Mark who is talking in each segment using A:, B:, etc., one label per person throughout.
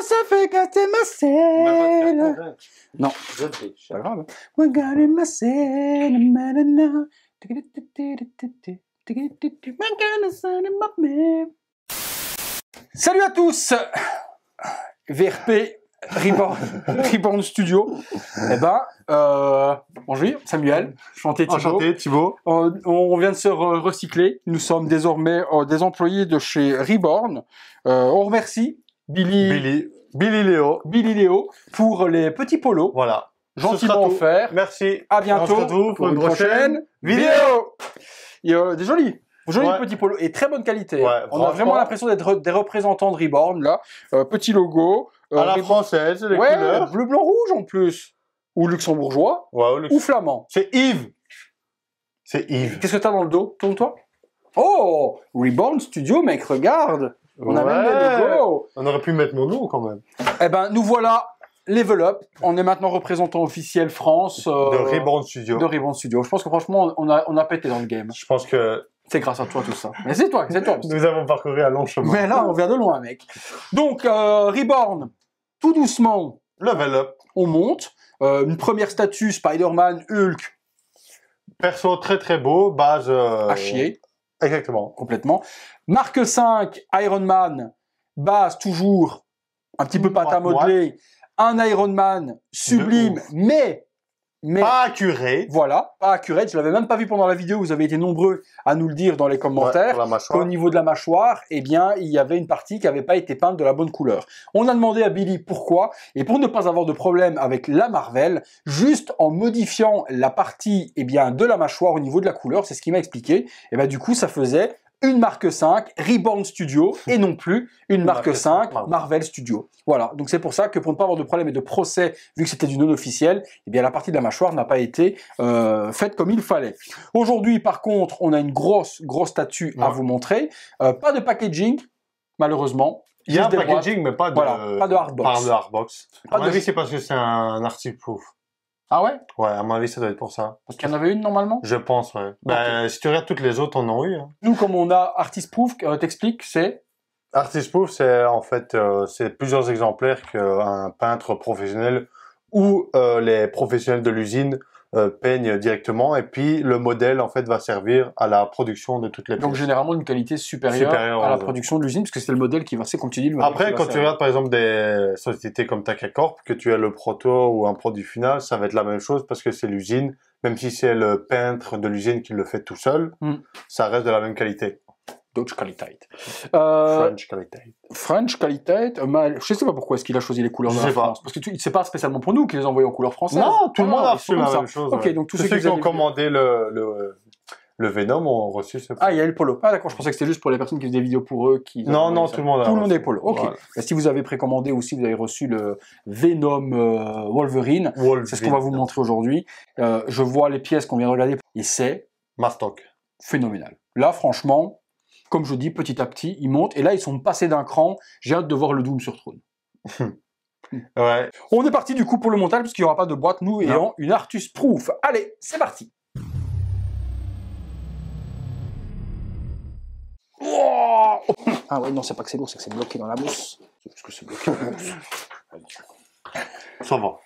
A: ça fait gâter ma selle. Non,
B: c'est
A: pas grave. We got in my selle, manana. Salut à tous, VRP Reborn Studio. Eh ben, bonjour Samuel,
B: enchanté Thibaut.
A: On vient de se recycler. Nous sommes désormais des employés de chez Reborn. On remercie Billy Léo pour les petits polos.
B: Voilà.
A: Gentiment offert.
B: Merci.
A: À bientôt
B: On se retrouve pour une prochaine
A: vidéo. Des jolis
B: Ouais.
A: petits polos et très bonne qualité.
B: Ouais,
A: on a vraiment l'impression d'être des représentants de Reborn là. Petit logo.
B: À la française, les
A: ouais,
B: couleurs.
A: bleu, blanc, rouge en plus. Ou luxembourgeois.
B: Ouais,
A: ou flamand.
B: C'est Yves. C'est Yves.
A: Qu'est-ce que t'as dans le dos? Tourne-toi. Oh, Reborn Studio, mec, regarde. On a même des logos.
B: On aurait pu mettre mon nom quand même.
A: Eh ben, nous voilà. Level Up, on est maintenant représentant officiel France
B: de Reborn Studio.
A: De Reborn Studio. Je pense que franchement, on a pété dans le game.
B: Je pense que
A: c'est grâce à toi tout ça. Mais c'est toi.
B: Nous avons parcouru un long chemin.
A: Mais là, on vient de loin, mec. Donc, Reborn, tout doucement.
B: Level Up.
A: On monte. Une première statue, Spider-Man, Hulk.
B: Perso très très beau, base...
A: à chier.
B: Exactement.
A: Complètement. Marque 5, Iron Man, base toujours un petit peu pâte à modeler. Un Iron Man sublime, mais
B: pas accurate.
A: Voilà, pas accurate. Je l'avais même pas vu pendant la vidéo. Vous avez été nombreux à nous le dire dans les commentaires. Qu'au niveau de la mâchoire, eh bien, il y avait une partie qui n'avait pas été peinte de la bonne couleur. On a demandé à Billy pourquoi, et pour ne pas avoir de problème avec la Marvel, juste en modifiant la partie, eh bien, de la mâchoire au niveau de la couleur, c'est ce qu'il m'a expliqué. Et ben, du coup, ça faisait une marque 5, Reborn Studio, et non plus une marque 5, Marvel Studio. Voilà, donc c'est pour ça que pour ne pas avoir de problème et de procès, vu que c'était du non officiel, eh bien la partie de la mâchoire n'a pas été faite comme il fallait. Aujourd'hui, par contre, on a une grosse statue à vous montrer. Pas de packaging, malheureusement.
B: Il y a un packaging, mais pas de
A: hardbox.
B: À mon avis, c'est parce que c'est un article proof.
A: Ah ouais?
B: Ouais, à mon avis, ça doit être pour ça.
A: Parce qu'il y en avait une normalement?
B: Je pense, ouais. Ben, si tu regardes toutes les autres, on en a eu. Hein.
A: Nous, comme on a Artist Proof, t'expliques, c'est?
B: Artist Proof, c'est en fait, c'est plusieurs exemplaires qu'un peintre professionnel ou les professionnels de l'usine peignent directement, et puis le modèle en fait va servir à la production de toutes les pièces.
A: Donc généralement une qualité supérieure à la production de l'usine, parce que c'est le modèle qui va, c'est comme tu dis, le modèle.
B: Après, quand tu regardes par exemple des sociétés comme Takacorp, que tu as le proto ou un produit final, ça va être la même chose parce que c'est l'usine, même si c'est le peintre de l'usine qui le fait tout seul, ça reste de la même qualité.
A: Deutsche Qualität.
B: French Qualität.
A: French Qualität. Je sais pas pourquoi est-ce qu'il a choisi les couleurs de la France. Parce que c'est pas spécialement pour nous qu'il les a envoyés en couleurs françaises.
B: Non, tout le monde a reçu la même chose.
A: Ok, donc tous ceux
B: qui ont commandé le Venom ont reçu ce.
A: Ah, il y a le polo. Ah d'accord, je pensais que c'était juste pour les personnes qui faisaient des vidéos pour eux.
B: Non, tout le monde a.
A: Tout le monde a le polo. Ok. Voilà. Si vous avez précommandé ou si vous avez reçu le Venom Wolverine, c'est ce qu'on va vous montrer aujourd'hui. Je vois les pièces qu'on vient de regarder et c'est
B: mastoc.
A: Phénoménal. Là, franchement. Comme je dis, petit à petit, ils montent. Et là, ils sont passés d'un cran. J'ai hâte de voir le Doom sur Throne.
B: Ouais.
A: On est parti du coup pour le montage, parce qu'il n'y aura pas de boîte, nous ayant une Artus Proof. Allez, c'est parti. Oh ah ouais, non, c'est pas que c'est lourd, c'est que c'est bloqué dans la mousse. C'est parce que c'est bloqué dans la mousse.
B: Ça va.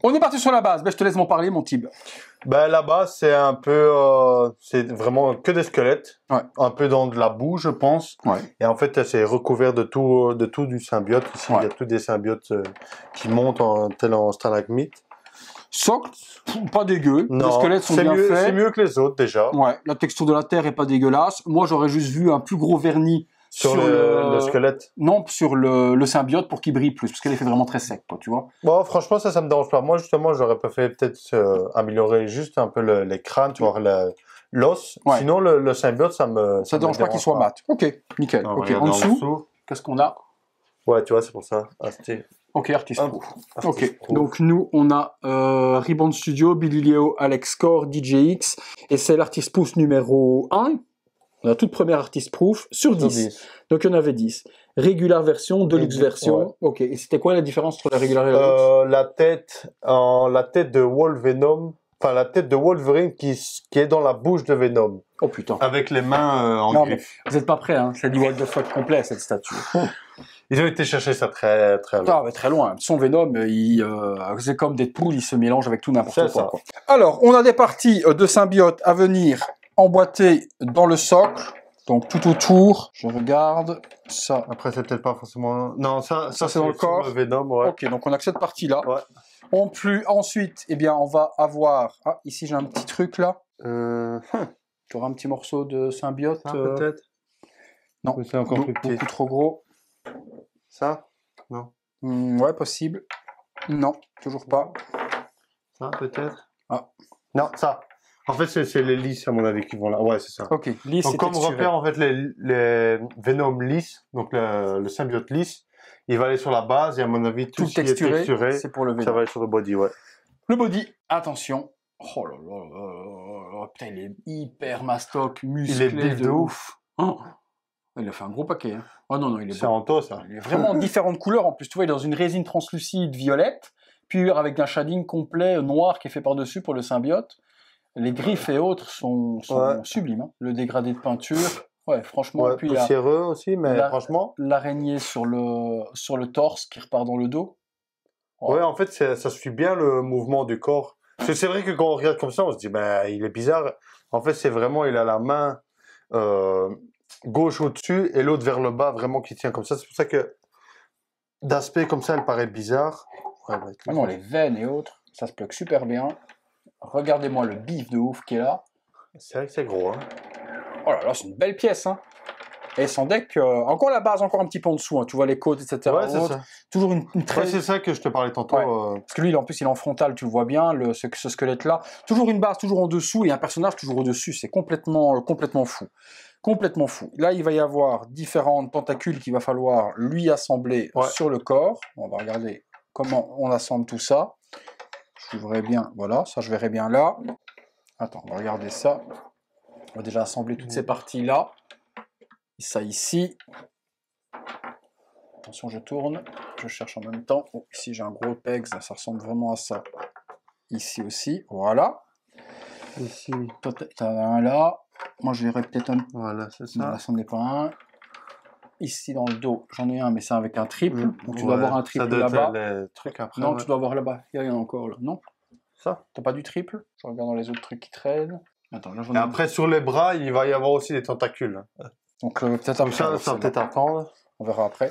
A: On est parti sur la base. Ben, je te laisse m'en parler, mon type.
B: Ben, la base, c'est un peu... c'est vraiment que des squelettes.
A: Ouais.
B: Un peu dans de la boue, je pense.
A: Ouais.
B: Et en fait, c'est recouvert de tout du symbiote. Ici, il y a tous des symbiotes qui montent tel en stalagmite.
A: Socle, pas dégueu.
B: Non,
A: les squelettes sont bien faits.
B: C'est mieux que les autres, déjà.
A: Ouais. La texture de la terre est pas dégueulasse. Moi, j'aurais juste vu un plus gros vernis
B: sur le squelette.
A: Non, sur le symbiote pour qu'il brille plus, parce qu'elle est fait vraiment très sec, quoi, tu vois.
B: Bon, franchement, ça me dérange pas. Moi, justement, j'aurais préféré peut-être améliorer juste un peu les crânes, tu vois, l'os. Ouais. Sinon, le symbiote, ça me
A: dérange pas qu'il soit mat. Ok, nickel.
B: Non,
A: ok, en dessous, qu'est-ce qu'on a?
B: Ouais, tu vois, c'est pour ça.
A: Ok, Artist Proof. Ok, donc nous, on a Reborn Studio, Billy Léo, Alex Core, DJX, et c'est l'Artist Proof numéro 1. La toute première Artist Proof sur 10. Donc il y en avait 10. Regular version, Deluxe version. Ouais. Ok, et c'était quoi la différence entre la Regular et la Deluxe?
B: La tête de Wolverine, enfin la tête de Wolverine qui est dans la bouche de Venom.
A: Oh putain.
B: Avec les mains en griffe.
A: Vous n'êtes pas prêts, hein. C'est du what the fuck complet, cette statue.
B: Ils ont été chercher ça très loin.
A: Ah, mais très loin. Son Venom, c'est comme Deadpool, il se mélange avec tout n'importe quoi. Alors, on a des parties de symbiotes à venir emboîtées dans le socle. Donc tout autour, je regarde ça.
B: Après, c'est peut-être pas forcément. Non, ça c'est
A: dans le corps.
B: Le Venom, ouais.
A: Ok, donc on a que cette partie-là.
B: Ouais.
A: Ensuite, eh bien, on va avoir. Ah, ici j'ai un petit truc là. Tu auras un petit morceau de symbiote.
B: Ça, peut-être.
A: Non,
B: c'est encore plus petit.
A: Beaucoup trop gros.
B: Ça? Non.
A: Ouais, possible. Non, toujours pas.
B: Ça, peut-être.
A: Ah.
B: Non, ça. En fait, c'est les lisses, à mon avis, qui vont là. Ouais, c'est ça.
A: Ok, lisse.
B: Donc, comme repère, en fait, les Venom lisses, donc le symbiote lisse, il va aller sur la base, et à mon avis, tout ce qui est texturé,
A: c'est pour le Venom.
B: Ça va aller sur le body, ouais.
A: Le body, attention. Oh là là, putain, il est hyper mastoc, musclé.
B: Il est de ouf.
A: Oh, il a fait un gros paquet. Hein. Oh non, il est
B: c'est Anto, ça.
A: Il est vraiment en différentes couleurs. En plus, tu vois, il est dans une résine translucide violette, puis avec un shading complet noir qui est fait par-dessus pour le symbiote. Les griffes et autres sont sublimes. Hein. Le dégradé de peinture, ouais, franchement.
B: Ouais,
A: puis
B: poussiéreux aussi, mais franchement.
A: L'araignée sur le torse qui repart dans le dos.
B: Oh. Ouais, en fait, ça suit bien le mouvement du corps. Parce que c'est vrai que quand on regarde comme ça, on se dit, ben, il est bizarre. En fait, c'est vraiment, il a la main gauche au-dessus et l'autre vers le bas, vraiment qui tient comme ça. C'est pour ça que d'aspect comme ça, elle paraît bizarre. Ouais,
A: non, les veines et autres, ça se plug super bien. Regardez-moi le bif de ouf qui est là.
B: C'est vrai que c'est gros, hein.
A: Oh là là, c'est une belle pièce, hein. Et son deck, encore la base, encore un petit peu en dessous, hein. Tu vois les côtes, etc.
B: Ouais, c'est ça.
A: Toujours une très...
B: Ouais, c'est ça que je te parlais tantôt.
A: Ouais. Parce que lui, en plus, il est en frontal, tu le vois bien, ce squelette-là. Toujours une base, toujours en dessous, et un personnage toujours au-dessus. C'est complètement fou. Complètement fou. Là, il va y avoir différentes tentacules qu'il va falloir lui assembler sur le corps. On va regarder comment on assemble tout ça. Je verrai bien, voilà, ça je verrai bien là. Attends, on va regarder ça. On va déjà assembler toutes ces parties-là. Ça ici. Attention, je tourne. Je cherche en même temps. Oh, ici, j'ai un gros pegs. Ça ressemble vraiment à ça. Ici aussi. Voilà.
B: Ici.
A: Toi, t'as un là. Moi, je verrai peut-être un.
B: Voilà, c'est ça.
A: Là, c'en est pas un. Ici, dans le dos, j'en ai un, mais c'est avec un triple. Donc, tu dois avoir un triple là-bas. Non, tu dois avoir là-bas. Il y en a encore là. Non?
B: Ça.
A: T'as pas du triple? Je regarde dans les autres trucs qui traînent. Attends, là,
B: et après, sur les bras, il va y avoir aussi des tentacules.
A: Donc, peut-être après.
B: Ça va peut-être attendre.
A: On verra après.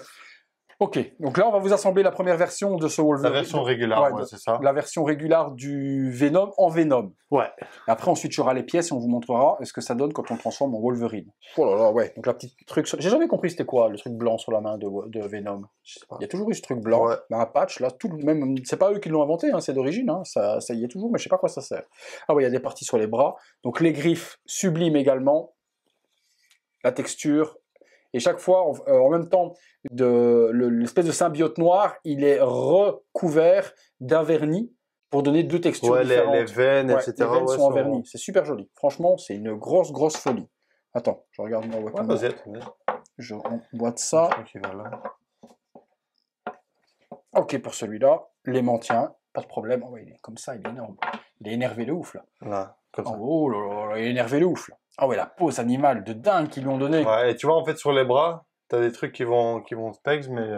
A: Ok, donc là, on va vous assembler la première version de ce Wolverine.
B: La version régulière, ouais, c'est ça.
A: La version régulière du Venom en Venom.
B: Ouais.
A: Et après, ensuite, il y aura les pièces et on vous montrera ce que ça donne quand on transforme en Wolverine. Oh là là, ouais. Donc, la petite truc. J'ai jamais compris c'était quoi le truc blanc sur la main de Venom. Il y a toujours eu ce truc blanc. Ouais. Un patch, là, tout même. C'est pas eux qui l'ont inventé, hein, c'est d'origine. Hein, ça y est toujours, mais je sais pas à quoi ça sert. Ah ouais, il y a des parties sur les bras. Donc, les griffes sublimes également. La texture. Et chaque fois, en même temps, l'espèce de symbiote noir, il est recouvert d'un vernis pour donner deux textures différentes.
B: Les veines, etc.
A: Les veines sont en vernis. C'est super joli. Franchement, c'est une grosse folie. Attends, je regarde ma boîte. Je emboîte ça. Ok, pour celui-là, l'aimantien, pas de problème. Oh, il est comme ça, il est énorme. Il est énervé de ouf, là.
B: Là, comme ça.
A: Oh là là, il est énervé de ouf, là. Ah ouais, la pose animale de dingue qu'ils lui ont donné.
B: Ouais, et tu vois, en fait, sur les bras, t'as des trucs qui vont se pegs, mais...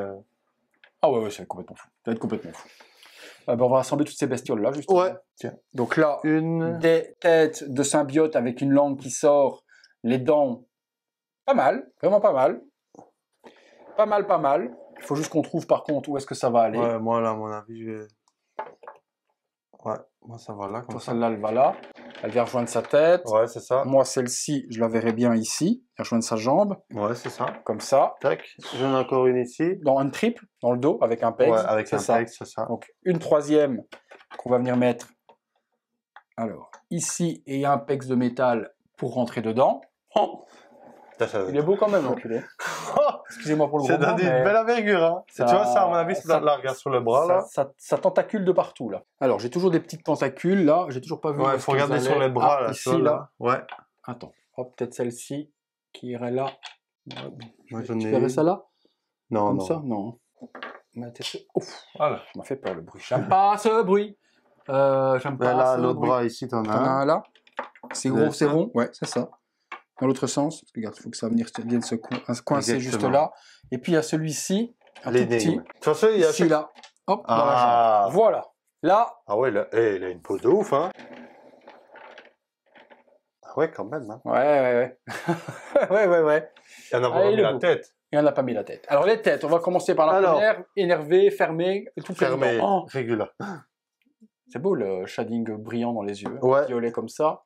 A: Ah ouais, c'est complètement fou. Ça va être complètement fou. On va rassembler toutes ces bestioles-là, justement.
B: Ouais. Tiens.
A: Donc là, des têtes de symbiote avec une langue qui sort, les dents, pas mal, vraiment pas mal. Pas mal. Il faut juste qu'on trouve, par contre, où est-ce que ça va aller.
B: Ouais, moi, là, à mon avis, je vais... Ouais, moi, ça va là, comme ça.
A: Celle-là, elle va là. Elle vient rejoindre sa tête.
B: Ouais, c'est ça.
A: Moi, celle-ci, je la verrai bien ici. Elle rejoindre sa jambe.
B: Ouais, c'est ça.
A: Comme ça.
B: Tac. J'en ai encore une ici.
A: Dans un triple, dans le dos, avec un pegs.
B: Ouais, avec un pegs, c'est ça.
A: Donc, une troisième qu'on va venir mettre. Alors, ici, et un pegs de métal pour rentrer dedans. Oh, il est beau quand même, l'enculé. Excusez-moi pour le gros mot,
B: mais... C'est une belle envergure, hein. Tu vois, ça, à mon avis, c'est la regarde sur le bras, là.
A: Ça tentacule de partout, là. Alors, j'ai toujours des petites tentacules, là. J'ai toujours pas vu.
B: Ouais, il faut regarder sur les bras, là.
A: Ici, là.
B: Ouais.
A: Attends. Hop, peut-être celle-ci qui irait là.
B: Moi,
A: tu verrais ça là?
B: Non,
A: comme
B: non.
A: ça? Non. Ouf, voilà. Ça m'a fait peur, le bruit. J'aime pas ce bruit. J'aime pas
B: là, l'autre bras, ici, t'en as un.
A: Là. C'est gros, c'est rond. Ouais, c'est ça. Dans l'autre sens, regarde, il faut que ça vienne se coincer juste là. Et puis il y a celui-ci Un tout petit.
B: De toute façon, il y a
A: ici, là. Hop, dans la
B: Ah.
A: jambe. Voilà. Là.
B: Ah ouais, là, il a une pose de ouf, hein. Ah ouais, quand même, hein.
A: Ouais. Ouais.
B: Il y en a pas mis la tête.
A: Il n'y en a pas mis la tête. Alors, les têtes, on va commencer par la première. Énervé, fermé, tout
B: fermé, régulier.
A: C'est beau le shading brillant dans les yeux.
B: Ouais.
A: Violet comme ça.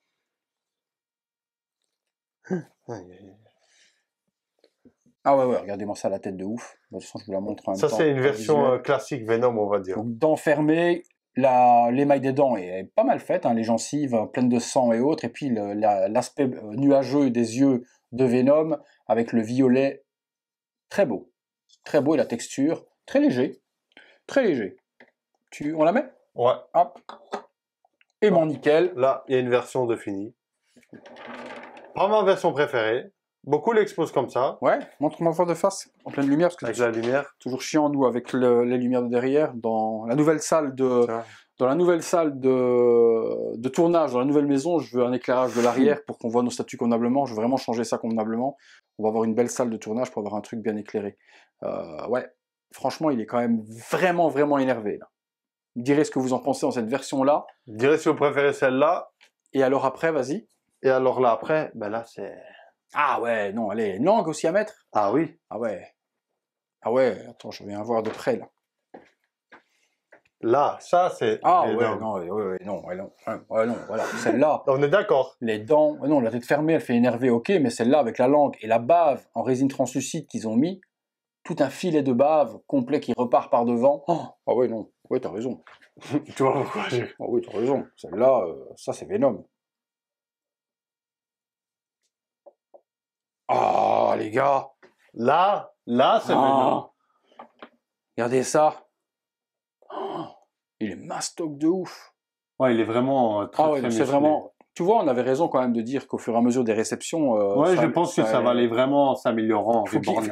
A: Ah ouais, regardez-moi ça, la tête de ouf. De toute façon, je vous la montre en même temps.
B: Ça, c'est une version classique Venom, on va dire.
A: Donc, dents fermées, l'émail des dents est pas mal faite, hein, les gencives pleines de sang et autres, et puis l'aspect nuageux des yeux de Venom avec le violet, très beau, et la texture, très léger. On la met?
B: Ouais.
A: Hop. Aimant nickel.
B: Là, il y a une version de fini. Pas ma version préférée. Beaucoup l'exposent comme ça.
A: Ouais, montre-moi voir de face, en pleine lumière, parce que
B: avec la lumière.
A: Toujours chiant, nous, avec les lumières de derrière, dans la nouvelle salle de tournage, dans la nouvelle maison, je veux un éclairage de l'arrière pour qu'on voit nos statues convenablement. Je veux vraiment changer ça convenablement. On va avoir une belle salle de tournage pour avoir un truc bien éclairé. Ouais, franchement, il est quand même vraiment énervé, là. Direz ce que vous en pensez dans cette version-là.
B: Direz si vous préférez celle-là.
A: Et alors après, vas-y.
B: Et alors là, après, ben là, c'est...
A: Ah ouais, non, allez, une langue aussi à mettre?
B: Ah oui.
A: Ah ouais, attends, je viens voir de près, là.
B: Là, ça, c'est...
A: Ah ouais, non, voilà, celle-là.
B: On est d'accord.
A: Les dents, non, la tête fermée, elle fait énerver, ok, mais celle-là, avec la langue et la bave en résine translucide qu'ils ont mis, tout un filet de bave complet qui repart par devant. Oh, ah ouais, non, ouais, t'as raison.
B: Tu vois pourquoi
A: Ah oui, t'as raison. Celle-là, ça, c'est Venom. Ah, les gars.
B: Là, c'est Venom.
A: Regardez ça. Oh, il est mastoc de ouf.
B: Ouais, il est vraiment très
A: c'est vraiment... Tu vois, on avait raison quand même de dire qu'au fur et à mesure des réceptions...
B: ouais, je pense que ça va aller vraiment s'améliorant.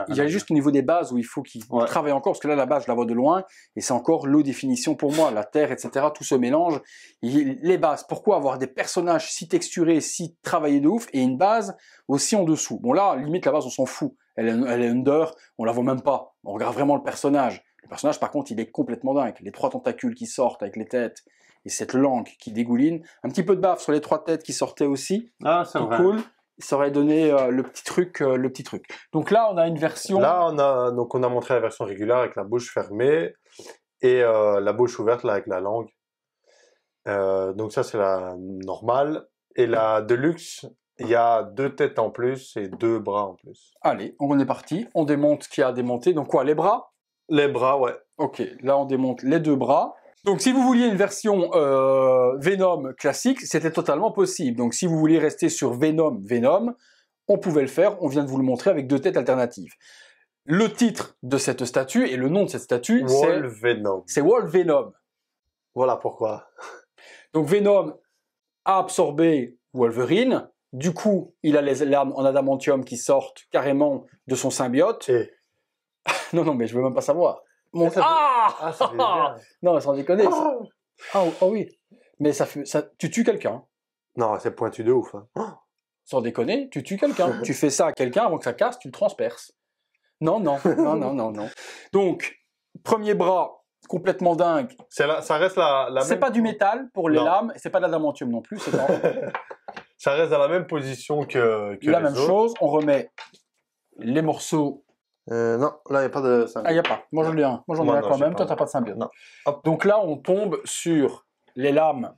A: Il y a juste au niveau des bases où il faut qu'il travaille encore, parce que là, la base, je la vois de loin, et c'est encore l'eau définition pour moi, la terre, etc., tout se mélange. Les bases, pourquoi avoir des personnages si texturés, si travaillés de ouf, et une base aussi en dessous? Bon là, limite, la base, on s'en fout. Elle est under, on la voit même pas. On regarde vraiment le personnage. Le personnage, par contre, il est complètement dingue. Les 3 tentacules qui sortent avec les têtes, et cette langue qui dégouline. Un petit peu de bave sur les 3 têtes qui sortaient aussi.
B: Ah, c'est vrai.
A: Cool. Ça aurait donné le petit truc. Donc là, on a une version...
B: Là, on a montré la version régulière avec la bouche fermée et la bouche ouverte là, avec la langue. Donc ça, c'est la normale. Et la Deluxe, il y a 2 têtes en plus et 2 bras en plus.
A: Allez, on est parti. On démonte ce qu'il y a à démonter. Donc quoi, les bras?
B: Les bras, ouais.
A: Ok, là, on démonte les 2 bras. Donc, si vous vouliez une version Venom classique, c'était totalement possible. Donc, si vous vouliez rester sur Venom, on pouvait le faire. On vient de vous le montrer avec 2 têtes alternatives. Le titre de cette statue et le nom de cette statue, c'est Wall Venom.
B: Voilà pourquoi.
A: Donc, Venom a absorbé Wolverine. Du coup, il a les larmes en adamantium qui sortent carrément de son symbiote. Non, mais je veux même pas savoir. Non, sans déconner. Oui. Mais tu tues quelqu'un.
B: Non, c'est pointu de ouf. Hein.
A: Sans déconner, tu tues quelqu'un. Tu fais ça à quelqu'un avant que ça casse, tu le transperces. Non. Donc, premier bras, complètement dingue.
B: Ça reste la même...
A: C'est pas du métal pour les lames, c'est pas de l'adamantium non plus.
B: Ça reste dans la même position que
A: la même chose, on remet les morceaux.
B: Non, là, il n'y a pas de symbiote.
A: Ah, il n'y a pas. Moi, j'en ai un. Moi, j'en ai un quand même. Toi, tu n'as pas de symbiote.
B: Non.
A: Donc là, on tombe sur les lames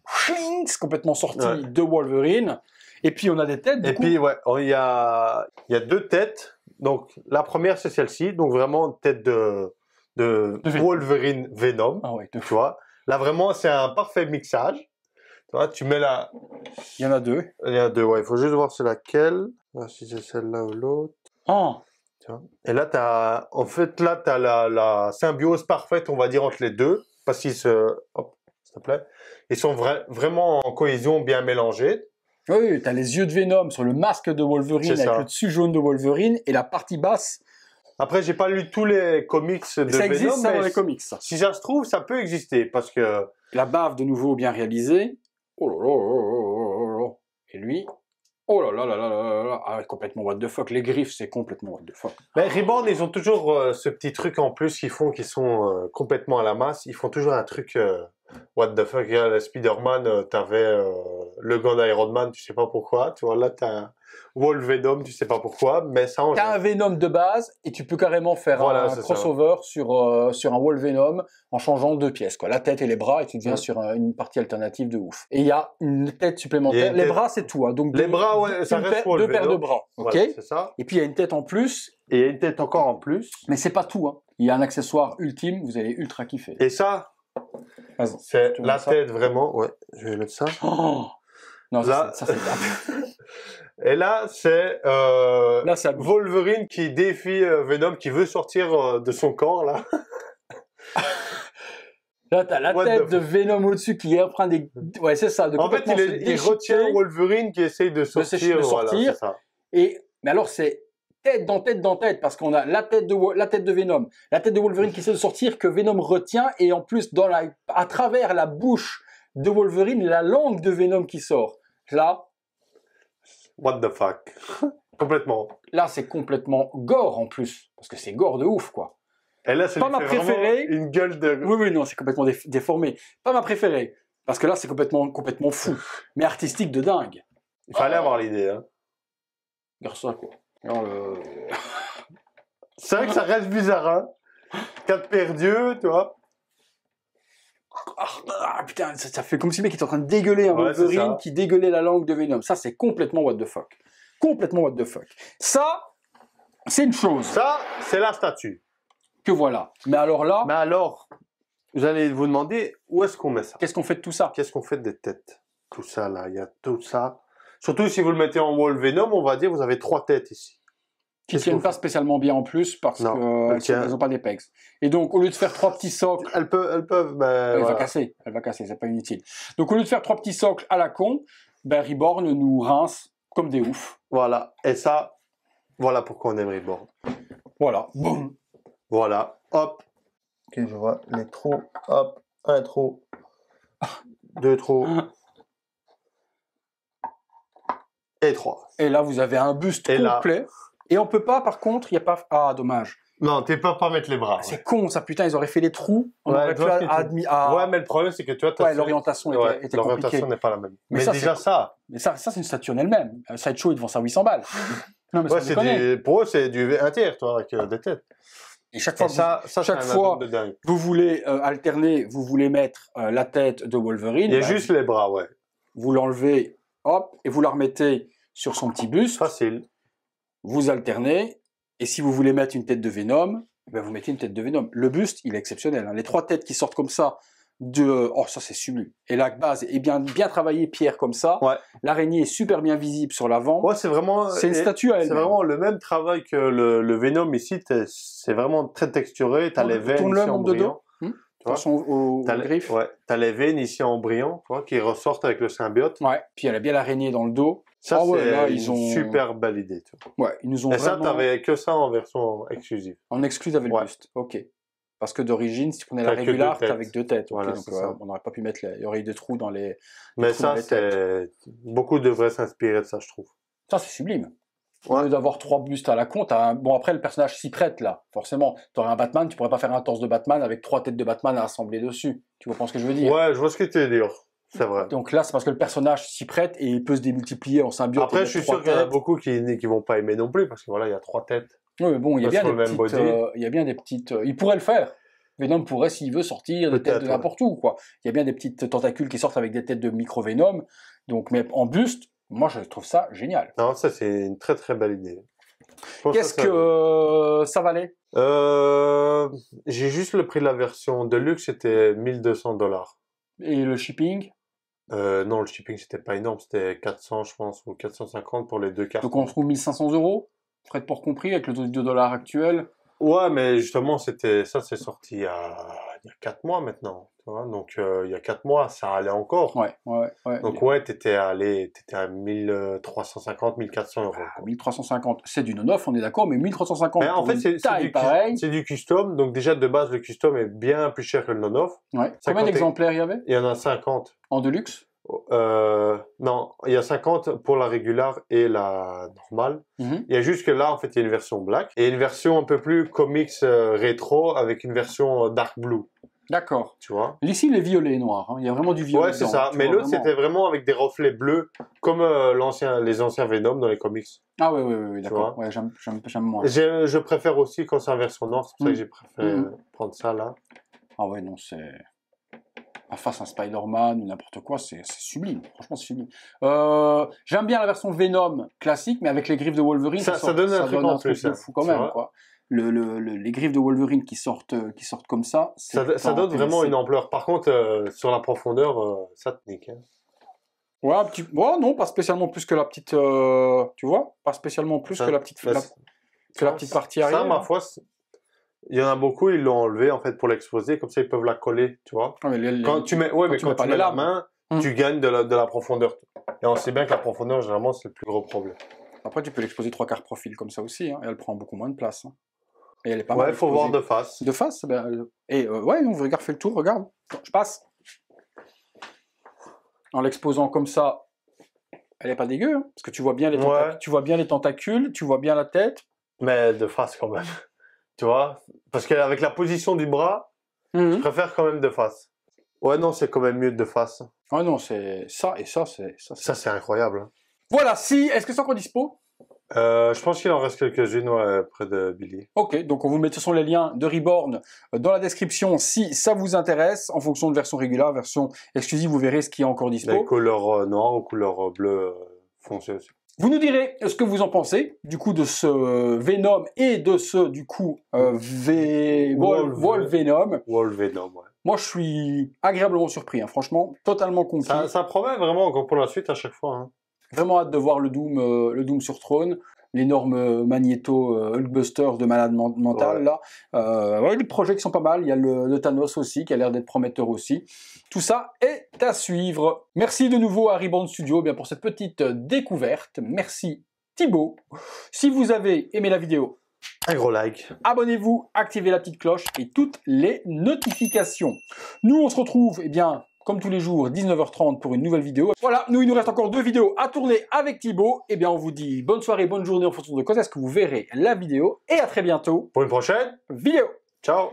A: complètement sorties de Wolverine. Et puis, on a des têtes.
B: Puis, il y a 2 têtes. Donc, la première, c'est celle-ci. Donc, vraiment, tête de Wolverine Venom.
A: Ah ouais,
B: tu vois. Là, vraiment, c'est un parfait mixage. Tu vois, tu mets la...
A: Il y en a 2.
B: Il y en a 2, ouais. Il faut juste voir c'est laquelle. Si c'est celle-là ou l'autre.
A: Ah.
B: Et là, t'as la symbiose parfaite, on va dire, entre les deux, parce qu'ils ils sont vraiment en cohésion, bien mélangés.
A: Oui, t'as les yeux de Venom sur le masque de Wolverine avec le dessus jaune de Wolverine et la partie basse.
B: Après, j'ai pas lu tous les comics de Venom.
A: Ça existe ça dans les comics, ça.
B: Si ça se trouve, ça peut exister, parce que...
A: La bave, de nouveau, bien réalisée. Oh là là. Et lui, Oh là là là là là là, ah, complètement what the fuck. Les griffes, c'est complètement what the fuck.
B: Mais Reborn, ils ont toujours ce petit truc en plus qu'ils font, qui sont complètement à la masse. Ils font toujours un truc what the fuck. Regarde, la Spider-Man, t'avais le gant d'Iron Man, tu sais pas pourquoi. Tu vois, là, t'as un Wolvenom, tu sais pas pourquoi, mais ça en
A: T'as un Venom de base et tu peux carrément faire un crossover sur un Wolvenom en changeant 2 pièces, quoi. La tête et les bras, et tu deviens sur une partie alternative de ouf. Et il y a une tête supplémentaire. Les bras, c'est tout, hein. Donc
B: les bras, ouais, ça reste
A: deux paires de bras. Ok.
B: Voilà, c'est ça.
A: Et puis il y a une tête en plus.
B: Et il y a une tête encore en plus.
A: Mais c'est pas tout, hein. Il y a un accessoire ultime, vous allez ultra kiffer.
B: Et ça, c'est la tête vraiment. Ouais, je vais mettre ça.
A: Oh non, là, ça c'est bien.
B: Et là, c'est Wolverine qui défie Venom, qui veut sortir de son corps, là.
A: Là, t'as la tête de Venom au-dessus qui est en train de... Ouais, c'est ça.
B: En fait, il retient Wolverine qui essaye de sortir. Voilà, c'est ça.
A: Mais alors, c'est tête dans tête dans tête, parce qu'on a la tête de Venom, la tête de Wolverine qui essaie de sortir, que Venom retient, et en plus, à travers la bouche de Wolverine, la langue de Venom qui sort. Là...
B: What the fuck. Complètement.
A: Là, c'est complètement gore en plus. Parce que c'est gore de ouf, quoi.
B: Et là, c'est
A: pas ma préférée.
B: Une gueule de...
A: Oui, non, c'est complètement déformé. Pas ma préférée. Parce que là, c'est complètement fou. Mais artistique de dingue.
B: Il fallait avoir l'idée, hein.
A: Regarde ça, quoi.
B: C'est vrai que ça reste bizarre, hein. 4 paires d'yeux, tu vois.
A: Ah, putain, ça fait comme si le mec était en train de dégueuler un Wolverine qui dégueulait la langue de Venom. Ça, c'est complètement what the fuck. Complètement what the fuck. Ça, c'est une chose.
B: Ça, c'est la statue.
A: Que voilà. Mais alors là...
B: Mais alors, vous allez vous demander, où est-ce qu'on met ça?
A: Qu'est-ce qu'on fait de tout ça?
B: Qu'est-ce qu'on fait des têtes? Tout ça, là, il y a tout ça. Surtout si vous le mettez en Wolvenom, on va dire, vous avez 3 têtes ici.
A: Qui tiennent pas spécialement bien en plus parce qu'elles n'ont pas d'épex. Et donc, au lieu de faire 3 petits socles...
B: Elles peuvent,
A: elle va casser, c'est pas inutile. Donc, au lieu de faire 3 petits socles à la con, ben, Reborn nous rince comme des oufs.
B: Voilà. Et ça, voilà pourquoi on aime Reborn.
A: Voilà. Boum.
B: Voilà. Hop. Ok, je vois les trous. Hop. Un trou. 2 trous. Et 3.
A: Et là, vous avez un buste complet. Là... Et on peut pas, par contre, il n'y a pas... Ah, dommage.
B: Non, tu peux pas mettre les bras.
A: C'est con, ça, putain, ils auraient fait les trous. On aurait pu
B: Ouais, mais le problème, c'est que tu vois...
A: l'orientation était compliquée.
B: L'orientation n'est pas la même. Mais
A: ça,
B: déjà ça...
A: Mais ça, c'est une statue en elle-même. Sideshow, ils te vendent ça 800 balles.
B: Non, mais pour eux, c'est du 1 tiers, toi, avec des têtes.
A: Et chaque fois, vous voulez alterner, vous voulez mettre la tête de Wolverine.
B: Il y a juste les bras, ouais.
A: Vous l'enlevez, hop, et vous la remettez sur son petit buste.
B: Facile.
A: Vous alternez, et si vous voulez mettre une tête de Venom, ben vous mettez une tête de Venom. Le buste, il est exceptionnel. Hein. Les 3 têtes qui sortent comme ça, oh, ça c'est sublime. Et la base est bien travaillée, pierre comme ça.
B: Ouais.
A: L'araignée est super bien visible sur l'avant.
B: Ouais, c'est vraiment...
A: C'est une statue à elle.
B: C'est vraiment le même travail que le Venom ici. C'est vraiment très texturé. T'as les veines ici en brillant.
A: Attention aux griffes.
B: Ouais. T'as les veines ici en brillant, tu vois, qui ressortent avec le symbiote.
A: Ouais. Puis elle a bien l'araignée dans le dos.
B: Ça, c'est une super belle idée. Tu vois.
A: Ouais, ils nous ont
B: Et ça, t'avais que ça en version exclusive.
A: En exclu, t'avais le buste. Ok. Parce que d'origine, si tu prenais la régulière, t'avais avec 2 têtes.
B: Voilà,
A: donc, on n'aurait pas pu mettre il y aurait eu des trous dans les.
B: Mais ça, c'est beaucoup devraient s'inspirer de ça, je trouve.
A: Ça, c'est sublime. Au lieu d'avoir 3 bustes à la con, bon, après, le personnage s'y prête, là. Forcément. T'aurais un Batman, tu pourrais pas faire un torse de Batman avec 3 têtes de Batman à assembler dessus. Tu comprends ce que je veux dire?
B: Ouais, je vois ce que tu veux dire. C'est vrai.
A: Donc là, c'est parce que le personnage s'y prête et il peut se démultiplier en symbiote.
B: Après, je suis sûr qu'il y en a beaucoup qui vont pas aimer non plus, parce que voilà, il y a 3 têtes.
A: Oui, mais bon, il y a bien des petites, il pourrait le faire. Venom pourrait, s'il veut, sortir des têtes de n'importe où, quoi. Il y a bien des petites tentacules qui sortent avec des têtes de micro-Venom. Donc, mais en buste, moi, je trouve ça génial.
B: Non, ça, c'est une très très belle idée.
A: Qu'est-ce que ça valait?
B: J'ai juste le prix de la version Deluxe, c'était $1200.
A: Et le shipping?
B: Non, le shipping, c'était pas énorme, c'était 400, je pense, ou 450 pour les 2 cartes.
A: Donc on trouve 1500 €, frais de port compris, avec le taux de $ actuel.
B: Ouais, mais justement, c'est sorti il y a 4 mois maintenant. Tu vois, donc, il y a 4 mois, ça allait encore.
A: Ouais.
B: Donc, ouais, t'étais à 1350, 1400 €.
A: 1350, c'est du non-off, on est d'accord, mais 1350
B: mais en fait, c'est du custom. Donc, déjà, de base, le custom est bien plus cher que le non-off.
A: Ouais. Combien d'exemplaires il y avait?
B: Il y en a 50.
A: En Deluxe?
B: Non, il y a 50 pour la régulière et la normale. Il y a juste que là, en fait, il y a une version black et une version un peu plus comics rétro avec une version dark blue.
A: D'accord.
B: Tu vois.
A: Ici, il est violet et noir. Hein. Il y a vraiment du violet.
B: Ouais, c'est ça. Mais l'autre, c'était vraiment avec des reflets bleus, comme les anciens Venom dans les comics.
A: Ah oui, d'accord. Ouais, j'aime moins.
B: Je préfère aussi quand c'est en version noire. C'est pour ça que j'ai préféré prendre ça là.
A: Ah ouais, non, c'est... Face à un Spider-Man ou n'importe quoi, c'est sublime. Franchement, c'est sublime. J'aime bien la version Venom classique, mais avec les griffes de Wolverine,
B: ça donne un truc en plus.
A: De fou quand même, quoi. Les griffes de Wolverine qui sortent comme ça.
B: Ça donne vraiment une ampleur. Par contre, sur la profondeur, ça te nique. Hein.
A: Ouais, non, pas spécialement plus que la petite. Tu vois, pas spécialement plus que la petite. La petite partie arrière.
B: Ça, ma foi. Il y en a beaucoup, ils l'ont enlevé en fait pour l'exposer, comme ça ils peuvent la coller, tu vois.
A: Ah, mais
B: quand tu mets la main, tu gagnes de la profondeur. Et on sait bien que la profondeur, généralement, c'est le plus gros problème.
A: Après, tu peux l'exposer 3/4 profil comme ça aussi, hein, et elle prend beaucoup moins de place. Hein. Et elle est pas mal.
B: Ouais, il faut voir de face.
A: De face, ouais, donc regarde, fais le tour, regarde. Je passe. En l'exposant comme ça, elle est pas dégueu, hein, parce que tu vois bien les tentacules, tu vois bien la tête.
B: Mais de face quand même. Tu vois, parce qu'avec la position du bras, je préfère quand même de face. Ouais, non, c'est quand même mieux de face.
A: Ah non, c'est ça et ça, c'est ça.
B: Ça, c'est incroyable.
A: Voilà, est-ce que c'est encore dispo?
B: Je pense qu'il en reste quelques-unes près de Billy.
A: Ok, donc on vous met de toute façon les liens de Reborn dans la description si ça vous intéresse, en fonction de version régulière, version exclusive, vous verrez ce qui est encore dispo.
B: Les couleurs noires ou couleurs bleues foncées aussi.
A: Vous nous direz ce que vous en pensez, du coup, de ce Venom et de ce, du coup, Wolvenom.
B: Wolvenom, ouais.
A: Moi, je suis agréablement surpris, hein, franchement, totalement conquis.
B: Ça promet vraiment encore pour la suite à chaque fois. Hein.
A: Vraiment hâte de voir le Doom sur trône, l'énorme Magneto Hulkbuster de malade mental, là. Ouais, les projets qui sont pas mal, il y a le Thanos aussi, qui a l'air d'être prometteur aussi. Tout ça est à suivre. Merci de nouveau à Reborn Studio pour cette petite découverte. Merci Thibaut. Si vous avez aimé la vidéo,
B: un gros like.
A: Abonnez-vous, activez la petite cloche et toutes les notifications. Nous, on se retrouve, comme tous les jours, 19h30 pour une nouvelle vidéo. Voilà, il nous reste encore 2 vidéos à tourner avec Thibaut. On vous dit bonne soirée, bonne journée en fonction de quand est-ce que vous verrez la vidéo. Et à très bientôt
B: pour une prochaine
A: vidéo.
B: Ciao.